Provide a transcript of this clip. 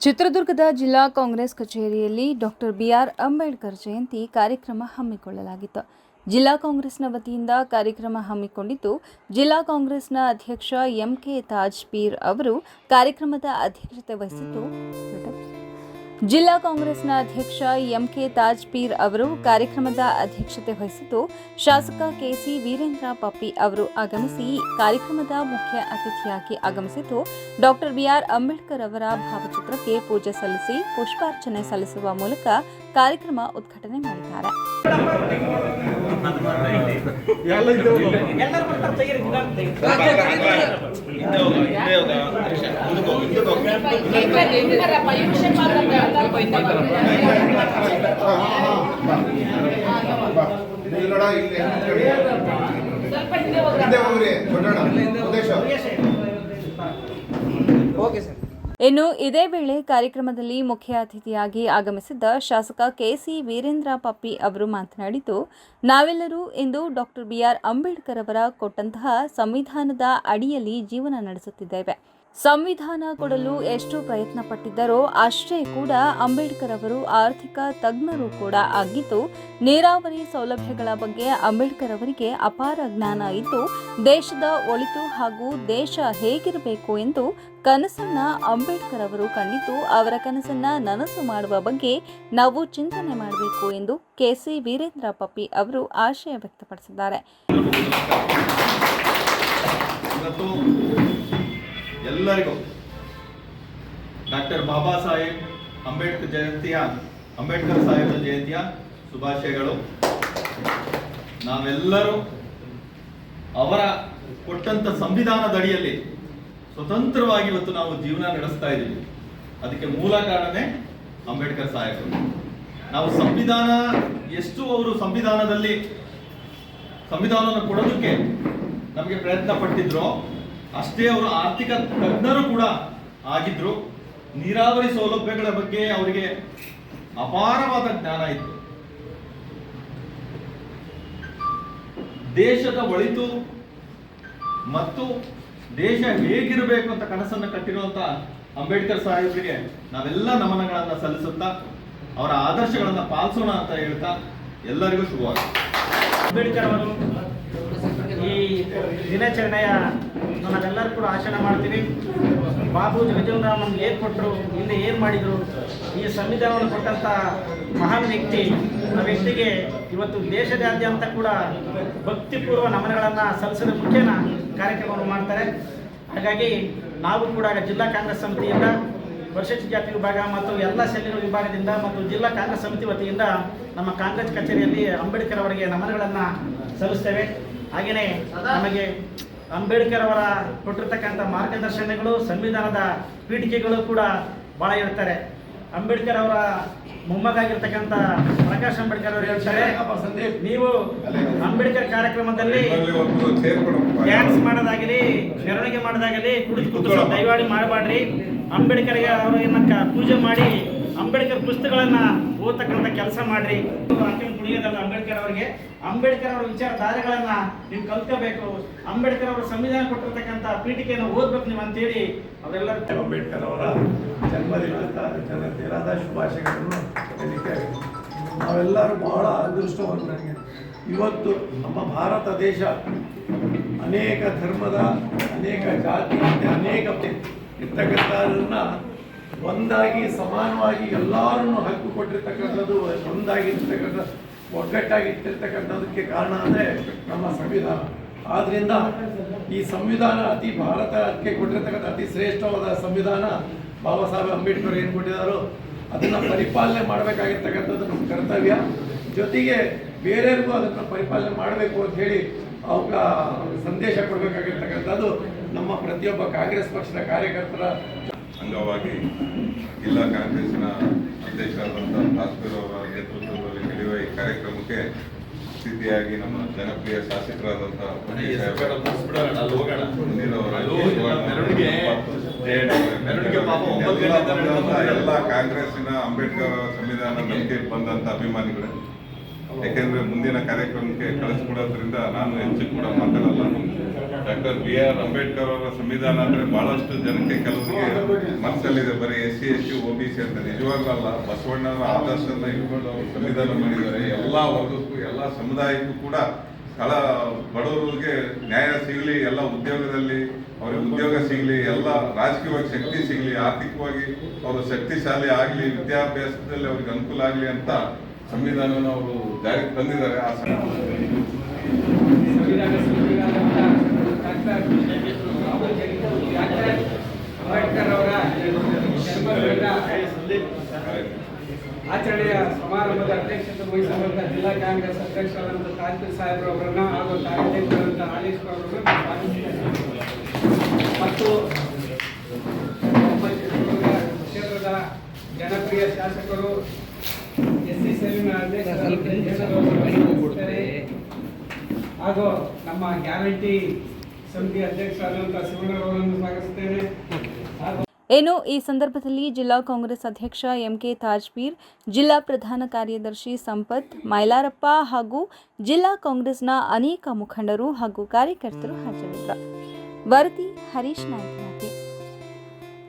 ಚಿತ್ರದುರ್ಗದ ಜಿಲ್ಲಾ ಕಾಂಗ್ರೆಸ್ ಕಚೇರಿಯಲ್ಲಿ ಡಾಕ್ಟರ್ ಬಿಆರ್ ಅಂಬೇಡ್ಕರ್ ಜಯಂತಿ ಕಾರ್ಯಕ್ರಮ ಹಮ್ಮಿಕೊಳ್ಳಲಾಗಿತ್ತು. ಜಿಲ್ಲಾ ಕಾಂಗ್ರೆಸ್ನ ವತಿಯಿಂದ ಕಾರ್ಯಕ್ರಮ ಹಮ್ಮಿಕೊಂಡಿದ್ದು, ಜಿಲ್ಲಾ ಕಾಂಗ್ರೆಸ್ನ ಅಧ್ಯಕ್ಷ ಎಂಕೆ ತಾಜ್ ಪೀರ್ ಅವರು ಕಾರ್ಯಕ್ರಮದ ಅಧ್ಯಕ್ಷತೆ ವಹಿಸಿದ್ದು, ಶಾಸಕ ಕೆಸಿ ವೀರೇಂದ್ರ ಪಪ್ಪಿ ಅವರು ಆಗಮಿಸಿ ಕಾರ್ಯಕ್ರಮದ ಮುಖ್ಯ ಅತಿಥಿಯಾಗಿ ಆಗಮಿಸಿದ್ದು, ಡಾಕ್ಟರ್ ಬಿಆರ್ ಅಂಬೇಡ್ಕರ್ ಅವರ ಭಾವಚಿತ್ರಕ್ಕೆ ಪೂಜೆ ಸಲ್ಲಿಸಿ ಪುಷ್ಪಾರ್ಚನೆ ಸಲ್ಲಿಸುವ ಮೂಲಕ ಕಾರ್ಯಕ್ರಮ ಉದ್ಘಾಟನೆ ಮಾಡಿದ್ದಾರೆ. ಇನ್ನು ಇದೇ ವೇಳೆ ಕಾರ್ಯಕ್ರಮದಲ್ಲಿ ಮುಖ್ಯ ಅತಿಥಿಯಾಗಿ ಆಗಮಿಸಿದ್ದ ಶಾಸಕ ಕೆಸಿ ವೀರೇಂದ್ರ ಪಪ್ಪಿ ಅವರು ಮಾತನಾಡಿದ್ದು, ನಾವೆಲ್ಲರೂ ಇಂದು ಡಾಕ್ಟರ್ ಬಿಆರ್ ಅಂಬೇಡ್ಕರ್ ಅವರ ಕೊಟ್ಟಂತಹ ಸಂವಿಧಾನದ ಅಡಿಯಲ್ಲಿ ಜೀವನ ನಡೆಸುತ್ತಿದ್ದೇವೆ. ಸಂವಿಧಾನ ಕೊಡಲು ಎಷ್ಟು ಪ್ರಯತ್ನ ಪಟ್ಟಿದ್ದರೋ ಅಷ್ಟೇ ಕೂಡ ಅಂಬೇಡ್ಕರ್ ಅವರು ಆರ್ಥಿಕ ತಜ್ಞರು ಕೂಡ ಆಗಿದ್ದು, ನೀರಾವರಿ ಸೌಲಭ್ಯಗಳ ಬಗ್ಗೆ ಅಂಬೇಡ್ಕರ್ ಅವರಿಗೆ ಅಪಾರ ಜ್ಞಾನ ಇದ್ದು, ದೇಶದ ಒಳಿತು ಹಾಗೂ ದೇಶ ಹೇಗಿರಬೇಕು ಎಂದು ಕನಸನ್ನ ಅಂಬೇಡ್ಕರ್ ಅವರು ಕಂಡಿದ್ದು, ಅವರ ಕನಸನ್ನ ನನಸು ಮಾಡುವ ಬಗ್ಗೆ ನಾವು ಚಿಂತನೆ ಮಾಡಬೇಕು ಎಂದು ಕೆಸಿ ವೀರೇಂದ್ರ ಪಪ್ಪಿ ಅವರು ಆಶಯ ವ್ಯಕ್ತಪಡಿಸಿದ್ದಾರೆ. ಎಲ್ಲರಿಗೂ ಡಾಕ್ಟರ್ ಬಾಬಾ ಸಾಹೇಬ್ ಅಂಬೇಡ್ಕರ್ ಸಾಹೇಬ್ ಜಯಂತಿಯ ಶುಭಾಶಯಗಳು. ನಾವೆಲ್ಲರೂ ಅವರ ಕೊಟ್ಟಂತ ಸಂವಿಧಾನದಡಿಯಲ್ಲಿ ಸ್ವತಂತ್ರವಾಗಿ ಇವತ್ತು ನಾವು ಜೀವನ ನಡೆಸ್ತಾ ಇದ್ದೀವಿ. ಅದಕ್ಕೆ ಮೂಲ ಕಾರಣನೇ ಅಂಬೇಡ್ಕರ್ ಸಾಹೇಬರು. ನಾವು ಸಂವಿಧಾನ ಎಷ್ಟು ಅವರು ಸಂವಿಧಾನವನ್ನು ಕೊಡೋದಕ್ಕೆ ನಮಗೆ ಪ್ರಯತ್ನ ಪಟ್ಟಿದ್ರು, ಅಷ್ಟೇ ಅವರು ಆರ್ಥಿಕ ತಜ್ಞರು ಕೂಡ ಆಗಿದ್ರು. ನೀರಾವರಿ ಸೌಲಭ್ಯಗಳ ಬಗ್ಗೆ ಅವರಿಗೆ ಅಪಾರವಾದ ಜ್ಞಾನ ಇತ್ತು. ದೇಶದ ಒಳಿತು ಮತ್ತು ದೇಶ ಹೇಗಿರಬೇಕು ಅಂತ ಕನಸನ್ನು ಕಟ್ಟಿರುವಂತ ಅಂಬೇಡ್ಕರ್ ಸಾಹೇಬರಿಗೆ ನಾವೆಲ್ಲ ನಮನಗಳನ್ನ ಸಲ್ಲಿಸುತ್ತಾ ಅವರ ಆದರ್ಶಗಳನ್ನ ಪಾಲಿಸೋಣ ಅಂತ ಹೇಳ್ತಾ ಎಲ್ಲರಿಗೂ ಶುಭವಾಗಲಿ. ಅಂಬೇಡ್ಕರ್ ಅವರು ಈ ದಿನಾಚರಣೆಯ ನಾವೆಲ್ಲರೂ ಕೂಡ ಆಚರಣೆ ಮಾಡ್ತೀವಿ. ಬಾಬು ಜಗಜೀವನರಾಮ್ ನಮ್ಗೆ ಏನು ಕೊಟ್ಟರು, ಹಿಂದೆ ಏನು ಮಾಡಿದರು, ಈ ಸಂವಿಧಾನವನ್ನು ಕೊಟ್ಟಂಥ ಮಹಾನ್ ವ್ಯಕ್ತಿ, ಆ ವ್ಯಕ್ತಿಗೆ ಇವತ್ತು ದೇಶದಾದ್ಯಂತ ಕೂಡ ಭಕ್ತಿಪೂರ್ವ ನಮನಗಳನ್ನು ಸಲ್ಲಿಸೋದ್ರ ಮುಖ್ಯನ ಕಾರ್ಯಕ್ರಮವನ್ನು ಮಾಡ್ತಾರೆ. ಹಾಗಾಗಿ ನಾವು ಕೂಡ ಜಿಲ್ಲಾ ಕಾಂಗ್ರೆಸ್ ಸಮಿತಿಯಿಂದ ಪರಿಶಿಷ್ಟ ಜಾತಿ ವಿಭಾಗ ಮತ್ತು ಎಲ್ಲ ಶೆಲ್ಲಿನ ವಿಭಾಗದಿಂದ ಮತ್ತು ಜಿಲ್ಲಾ ಕಾಂಗ್ರೆಸ್ ಸಮಿತಿ ವತಿಯಿಂದ ನಮ್ಮ ಕಾಂಗ್ರೆಸ್ ಕಚೇರಿಯಲ್ಲಿ ಅಂಬೇಡ್ಕರ್ ಅವರಿಗೆ ನಮನಗಳನ್ನು ಸಲ್ಲಿಸ್ತೇವೆ. ಹಾಗೆಯೇ ನಮಗೆ ಅಂಬೇಡ್ಕರ್ ಅವರ ಕೊಟ್ಟಿರ್ತಕ್ಕಂಥ ಮಾರ್ಗದರ್ಶನಗಳು, ಸಂವಿಧಾನದ ಪೀಠಿಕೆಗಳು ಕೂಡ ಭಾಳ ಇರ್ತಾರೆ. ಅಂಬೇಡ್ಕರ್ ಅವರ ಮೊಮ್ಮಗಾಗಿರ್ತಕ್ಕಂಥ ಪ್ರಕಾಶ್ ಅಂಬೇಡ್ಕರ್ ಅವರು ಹೇಳ್ತಾರೆ, ನೀವು ಅಂಬೇಡ್ಕರ್ ಕಾರ್ಯಕ್ರಮದಲ್ಲಿ ಡ್ಯಾನ್ಸ್ ಮಾಡೋದಾಗಲಿ, ಮೆರವಣಿಗೆ ಮಾಡೋದಾಗಲಿ, ಕುಡಿದು ದಯವಾಡಿ ಮಾಡಬಾಡ್ರಿ. ಅಂಬೇಡ್ಕರ್ಗೆ ಅವರನ್ನ ಪೂಜೆ ಮಾಡಿ ಅಂಬೇಡ್ಕರ್ ಪುಸ್ತಕಗಳನ್ನ ಓದತಕ್ಕಂಥ ಕೆಲಸ ಮಾಡ್ರಿ. ಕುಡಿಯೋದಲ್ಲ ಅಂಬೇಡ್ಕರ್ ಅವರಿಗೆ, ಅಂಬೇಡ್ಕರ್ ಅವರ ವಿಚಾರಧಾರೆಗಳನ್ನ ನೀವು ಕಲ್ತ್ಕೋಬೇಕು. ಅಂಬೇಡ್ಕರ್ ಅವರ ಸಂವಿಧಾನ ಕೊಟ್ಟಿರ್ತಕ್ಕಂಥ ಪೀಠಿಕೆಯನ್ನು ಓದ್ಬೇಕು ನೀವು ಅಂತೇಳಿ ಅವರೆಲ್ಲರೂ ಅಂಬೇಡ್ಕರ್ ಅವರ ಜನ್ಮದಿನದ ಶುಭಾಶಯಗಳನ್ನು ಹೇಳಿದ್ದೇವೆ. ನಾವೆಲ್ಲರೂ ಬಹಳ ಅದೃಷ್ಟವಂತರಿಗೆ. ಇವತ್ತು ನಮ್ಮ ಭಾರತ ದೇಶ ಅನೇಕ ಧರ್ಮದ, ಅನೇಕ ಜಾತಿ, ಅನೇಕ ಇರ್ತಕ್ಕಂಥದನ್ನ ಒಂದಾಗಿ ಸಮಾನವಾಗಿ ಎಲ್ಲರನ್ನು ಹಕ್ಕು ಕೊಟ್ಟಿರ್ತಕ್ಕಂಥದ್ದು, ಒಂದಾಗಿರ್ತಕ್ಕಂಥ ಒಗ್ಗಟ್ಟಾಗಿಟ್ಟಿರ್ತಕ್ಕಂಥದಕ್ಕೆ ಕಾರಣ ಅಂದರೆ ನಮ್ಮ ಸಂವಿಧಾನ. ಆದ್ದರಿಂದ ಈ ಸಂವಿಧಾನ ಭಾರತಕ್ಕೆ ಕೊಟ್ಟಿರ್ತಕ್ಕಂಥ ಅತಿ ಶ್ರೇಷ್ಠವಾದ ಸಂವಿಧಾನ ಬಾಬಾ ಸಾಹೇಬ್ ಅಂಬೇಡ್ಕರ್ ಏನು ಕೊಟ್ಟಿದ್ದಾರೋ ಅದನ್ನು ಪರಿಪಾಲನೆ ಮಾಡಬೇಕಾಗಿರ್ತಕ್ಕಂಥದ್ದು ನಮ್ಮ ಕರ್ತವ್ಯ. ಜೊತೆಗೆ ಬೇರೆಯವ್ರಿಗೂ ಅದನ್ನು ಪರಿಪಾಲನೆ ಮಾಡಬೇಕು ಅಂತ ಹೇಳಿ ಅವಕ್ಕ ಸಂದೇಶ ಕೊಡಬೇಕಾಗಿರ್ತಕ್ಕಂಥದ್ದು ನಮ್ಮ ಪ್ರತಿಯೊಬ್ಬ ಕಾಂಗ್ರೆಸ್ ಪಕ್ಷದ ಕಾರ್ಯಕರ್ತರ ಅಂಗವಾಗಿ ಜಿಲ್ಲಾ ಕಾಂಗ್ರೆಸ್ನ ಅಧ್ಯಕ್ಷರಾದಂಥ ತಾಜ್ಪೀರ್ ಅವರ ನೇತೃತ್ವದಲ್ಲಿ ನಡೆಯುವ ಈ ಕಾರ್ಯಕ್ರಮಕ್ಕೆ ಅತಿಥಿಯಾಗಿ ನಮ್ಮ ಜನಪ್ರಿಯ ಶಾಸಕರಾದಂಥ ಎಲ್ಲ ಕಾಂಗ್ರೆಸ್ಸಿನ ಅಂಬೇಡ್ಕರ್ ಸಂವಿಧಾನ ನಂಬಿಕೆ ಬಂದಂಥ ಅಭಿಮಾನಿಗಳೇ, ಯಾಕೆಂದ್ರೆ ಮುಂದಿನ ಕಾರ್ಯಕ್ರಮಕ್ಕೆ ಕಳಿಸ್ಕೊಡೋದ್ರಿಂದ ನಾನು ಹೆಚ್ಚು ಕೂಡ ಮಾತಾಡಲ್ಲ. ಡಾಕ್ಟರ್ BR ಅಂಬೇಡ್ಕರ್ ಅವರ ಸಂವಿಧಾನ ಅಂದ್ರೆ ಬಹಳಷ್ಟು ಜನಕ್ಕೆ ಕೆಲವರಿಗೆ ಮನಸ್ಸಲ್ಲಿದೆ, ಬರೀ SC ST OBC ಅಂತ. ನಿಜವಾಗ್ಲೂ ಅಲ್ಲ. ಬಸವಣ್ಣನ ಆದರ್ಶನ ಇಟ್ಕೊಂಡು ಅವರು ಸಂವಿಧಾನ ಮಾಡಿದ್ದಾರೆ. ಎಲ್ಲ ವರ್ಗಕ್ಕೂ ಎಲ್ಲ ಸಮುದಾಯಕ್ಕೂ ಕೂಡ ಬಡವರಿಗೆ ನ್ಯಾಯ ಸಿಗಲಿ, ಎಲ್ಲ ಉದ್ಯೋಗದಲ್ಲಿ ಅವ್ರಿಗೆ ಉದ್ಯೋಗ ಸಿಗಲಿ, ಎಲ್ಲ ರಾಜಕೀಯವಾಗಿ ಶಕ್ತಿ ಸಿಗಲಿ, ಆರ್ಥಿಕವಾಗಿ ಅವರು ಶಕ್ತಿಶಾಲಿ ಆಗಲಿ, ವಿದ್ಯಾಭ್ಯಾಸದಲ್ಲಿ ಅವ್ರಿಗೆ ಅನುಕೂಲ ಆಗಲಿ ಅಂತ ಸಂವಿಧಾನನ ಅವರು ಜಾರಿಗೆ ತಂದಿದ್ದಾರೆ. ಆ ಅಂಬೇಡ್ಕರ್ ಅವರ ಆಚರಣೆಯ ಸಮಾರಂಭದ ಅಧ್ಯಕ್ಷತೆ ವಹಿಸಿದಂಥ ಜಿಲ್ಲಾ ಕಾಂಗ್ರೆಸ್ ಅಧ್ಯಕ್ಷರಾದಂಥ ತಾಜ್ಪೀರ್ ಸಾಹೇಬ್ರು ಅವರನ್ನು ಹಾಗೂ ಕಾರ್ಯದರ್ಶಿಯಾದಂಥ ಆಲೀಶ್ ಅವರನ್ನು ಮತ್ತು ಕ್ಷೇತ್ರದ ಜನಪ್ರಿಯ ಶಾಸಕರು SC ಸೆಲ್ನ ಅಧ್ಯಕ್ಷರಾದಂಥ ಹಾಗೂ ನಮ್ಮ ಗ್ಯಾರಂಟಿ ಸಮಿತಿ ಅಧ್ಯಕ್ಷರಾದಂಥ ಶಿವಣ್ಣರವರನ್ನು ಸ್ವಾಗತಿಸುತ್ತೇನೆ. ಏನು ಈ ಸಂದರ್ಭದಲ್ಲಿ ಜಿಲ್ಲಾ ಕಾಂಗ್ರೆಸ್ ಅಧ್ಯಕ್ಷ MK ತಾಜ್ಪೀರ್, ಜಿಲ್ಲಾ ಪ್ರಧಾನ ಕಾರ್ಯದರ್ಶಿ ಸಂಪತ್, ಮೈಲಾರಪ್ಪ ಹಾಗೂ ಜಿಲ್ಲಾ ಕಾಂಗ್ರೆಸ್ನ ಅನೇಕ ಮುಖಂಡರು ಹಾಗೂ ಕಾರ್ಯಕರ್ತರು ಹಾಜರಿದ್ದರು. ವರದಿ ಹರೀಶ್ ನಾಯ್ಕ.